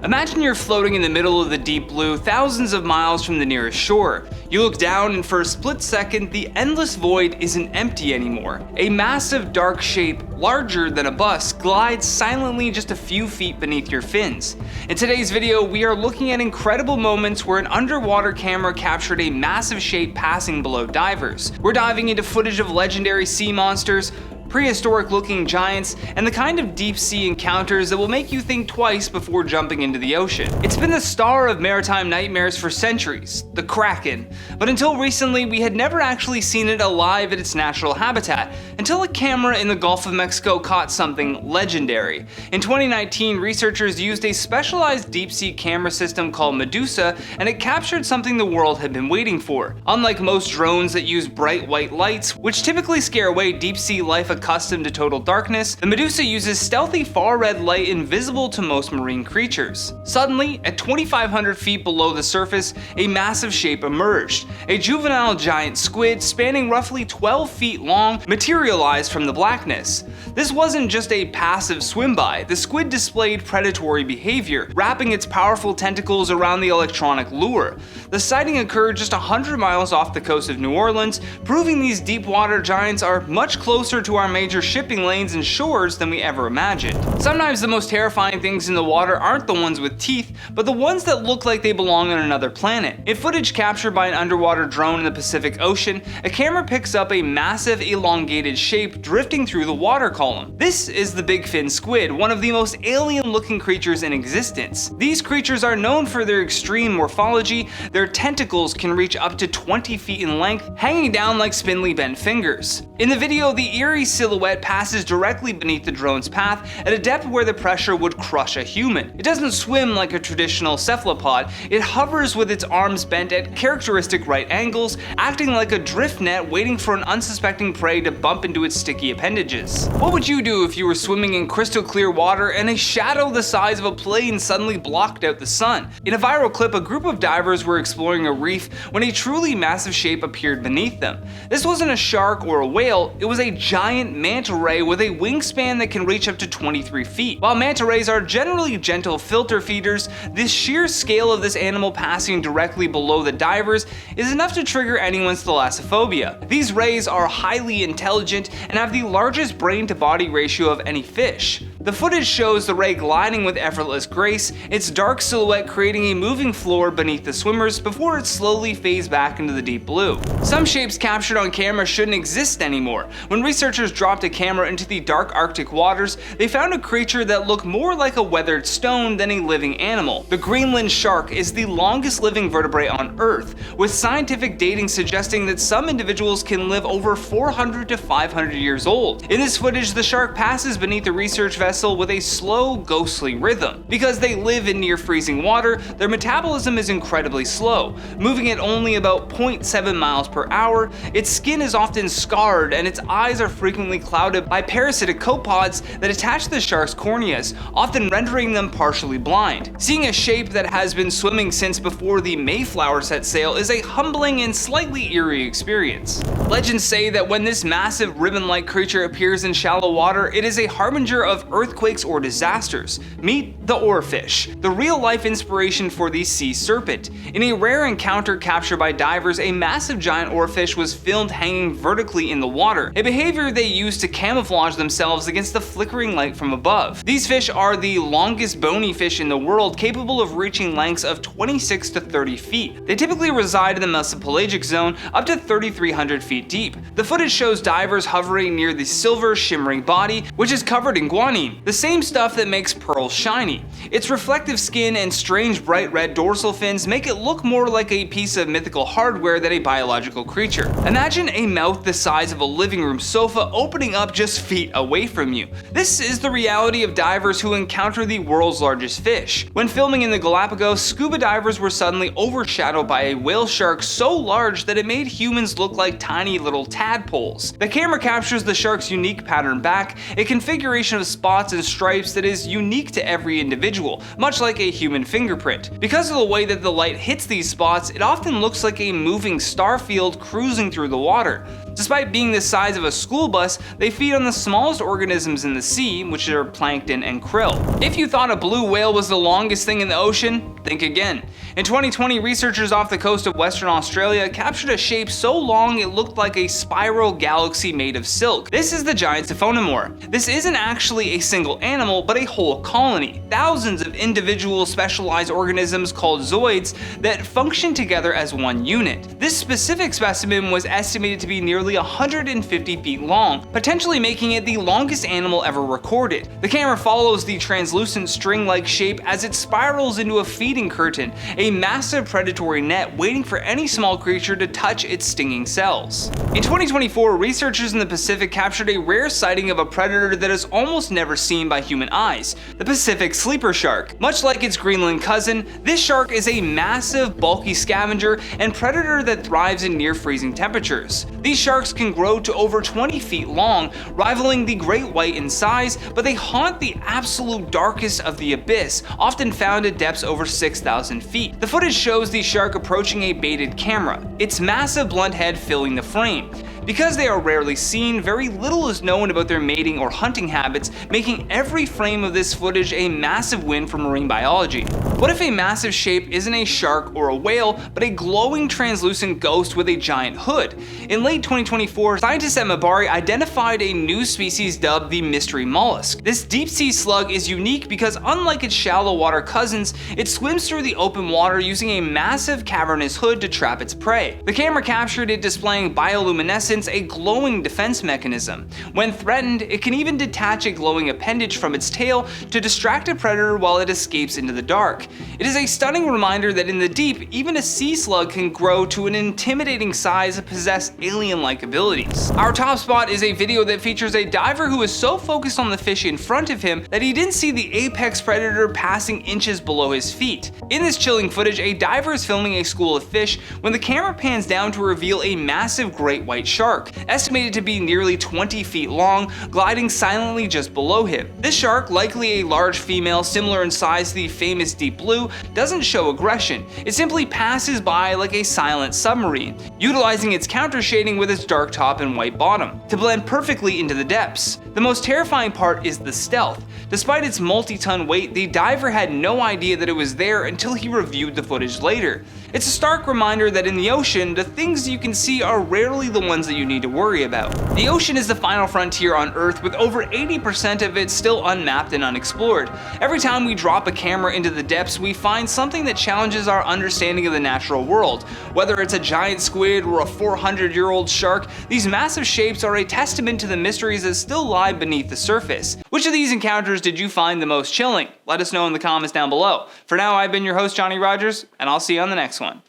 Imagine you're floating in the middle of the deep blue, thousands of miles from the nearest shore. You look down and for a split second, the endless void isn't empty anymore. A massive dark shape, larger than a bus, glides silently just a few feet beneath your fins. In today's video, we are looking at incredible moments where an underwater camera captured a massive shape passing below divers. We're diving into footage of legendary sea monsters, prehistoric looking giants, and the kind of deep sea encounters that will make you think twice before jumping into the ocean. It's been the star of maritime nightmares for centuries, the Kraken, but until recently we had never actually seen it alive at its natural habitat, until a camera in the Gulf of Mexico caught something legendary. In 2019, researchers used a specialized deep sea camera system called Medusa, and it captured something the world had been waiting for. Unlike most drones that use bright white lights, which typically scare away deep sea life accustomed to total darkness, the Medusa uses stealthy far red light invisible to most marine creatures. Suddenly, at 2,500 feet below the surface, a massive shape emerged. A juvenile giant squid spanning roughly 12 feet long materialized from the blackness. This wasn't just a passive swim by. The squid displayed predatory behavior, wrapping its powerful tentacles around the electronic lure. The sighting occurred just 100 miles off the coast of New Orleans, proving these deep water giants are much closer to our major shipping lanes and shores than we ever imagined. Sometimes the most terrifying things in the water aren't the ones with teeth, but the ones that look like they belong on another planet. In footage captured by an underwater drone in the Pacific Ocean, a camera picks up a massive elongated shape drifting through the water column. This is the big fin squid, one of the most alien-looking creatures in existence. These creatures are known for their extreme morphology. Their tentacles can reach up to 20 feet in length, hanging down like spindly bent fingers. In the video, the eerie silhouette passes directly beneath the drone's path at a depth where the pressure would crush a human. It doesn't swim like a traditional cephalopod, it hovers with its arms bent at characteristic right angles, acting like a drift net waiting for an unsuspecting prey to bump into its sticky appendages. What would you do if you were swimming in crystal clear water and a shadow the size of a plane suddenly blocked out the sun? In a viral clip, a group of divers were exploring a reef when a truly massive shape appeared beneath them. This wasn't a shark or a whale, it was a giant manta ray with a wingspan that can reach up to 23 feet. While manta rays are generally gentle filter feeders, the sheer scale of this animal passing directly below the divers is enough to trigger anyone's thalassophobia. These rays are highly intelligent and have the largest brain to body ratio of any fish. The footage shows the ray gliding with effortless grace, its dark silhouette creating a moving floor beneath the swimmers before it slowly fades back into the deep blue. Some shapes captured on camera shouldn't exist anymore. When researchers dropped a camera into the dark Arctic waters, they found a creature that looked more like a weathered stone than a living animal. The Greenland shark is the longest living vertebrate on Earth, with scientific dating suggesting that some individuals can live over 400 to 500 years old. In this footage, the shark passes beneath the research vessel with a slow, ghostly rhythm. Because they live in near freezing water, their metabolism is incredibly slow, moving at only about 0.7 miles per hour. Its skin is often scarred and its eyes are frequently clouded by parasitic copepods that attach to the shark's corneas, often rendering them partially blind. Seeing a shape that has been swimming since before the Mayflower set sail is a humbling and slightly eerie experience. Legends say that when this massive ribbon-like creature appears in shallow water, it is a harbinger of earthquakes or disasters. Meet the oarfish, the real-life inspiration for the sea serpent. In a rare encounter captured by divers, a massive giant oarfish was filmed hanging vertically in the water, a behavior they use to camouflage themselves against the flickering light from above. These fish are the longest bony fish in the world, capable of reaching lengths of 26 to 30 feet. They typically reside in the mesopelagic zone, up to 3,300 feet deep. The footage shows divers hovering near the silver shimmering body, which is covered in guanine, the same stuff that makes pearls shiny. Its reflective skin and strange bright red dorsal fins make it look more like a piece of mythical hardware than a biological creature. Imagine a mouth the size of a living room sofa opening up just feet away from you. This is the reality of divers who encounter the world's largest fish. When filming in the Galapagos, scuba divers were suddenly overshadowed by a whale shark so large that it made humans look like tiny little tadpoles. The camera captures the shark's unique pattern back, a configuration of spots and stripes that is unique to every individual, much like a human fingerprint. Because of the way that the light hits these spots, it often looks like a moving star field cruising through the water. Despite being the size of a school bus, they feed on the smallest organisms in the sea, which are plankton and krill. If you thought a blue whale was the longest thing in the ocean, think again. In 2020, researchers off the coast of Western Australia captured a shape so long it looked like a spiral galaxy made of silk. This is the giant Siphonomore. This isn't actually a single animal, but a whole colony. Thousands of individual specialized organisms called zooids that function together as one unit. This specific specimen was estimated to be nearly 150 feet long, potentially making it the longest animal ever recorded. The camera follows the translucent string-like shape as it spirals into a feeding curtain, a massive predatory net waiting for any small creature to touch its stinging cells. In 2024, researchers in the Pacific captured a rare sighting of a predator that is almost never seen by human eyes, the Pacific sleeper shark. Much like its Greenland cousin, this shark is a massive, bulky scavenger and predator that thrives in near-freezing temperatures. These sharks can grow to over 20 feet long, rivaling the great white in size, but they haunt the absolute darkest of the abyss, often found at depths over 6,000 feet. The footage shows the shark approaching a baited camera, its massive blunt head filling the frame. Because they are rarely seen, very little is known about their mating or hunting habits, making every frame of this footage a massive win for marine biology. What if a massive shape isn't a shark or a whale, but a glowing translucent ghost with a giant hood? In late 2024, scientists at Mabari identified a new species dubbed the Mystery Mollusc. This deep-sea slug is unique because unlike its shallow water cousins, it swims through the open water using a massive cavernous hood to trap its prey. The camera captured it displaying bioluminescence, a glowing defense mechanism. When threatened, it can even detach a glowing appendage from its tail to distract a predator while it escapes into the dark. It is a stunning reminder that in the deep, even a sea slug can grow to an intimidating size and possess alien-like abilities. Our top spot is a video that features a diver who is so focused on the fish in front of him that he didn't see the apex predator passing inches below his feet. In this chilling footage, a diver is filming a school of fish when the camera pans down to reveal a massive great white shark, estimated to be nearly 20 feet long, gliding silently just below him. This shark, likely a large female similar in size to the famous deep blue, doesn't show aggression. It simply passes by like a silent submarine, utilizing its counter shading with its dark top and white bottom to blend perfectly into the depths. The most terrifying part is the stealth. Despite its multi-ton weight, the diver had no idea that it was there until he reviewed the footage later. It's a stark reminder that in the ocean, the things you can see are rarely the ones that you need to worry about. The ocean is the final frontier on Earth, with over 80% of it still unmapped and unexplored. Every time we drop a camera into the depths, we find something that challenges our understanding of the natural world. Whether it's a giant squid or a 400-year-old shark, these massive shapes are a testament to the mysteries that still lie beneath the surface. Which of these encounters did you find the most chilling? Let us know in the comments down below. For now, I've been your host, Johnny Rogers, and I'll see you on the next one.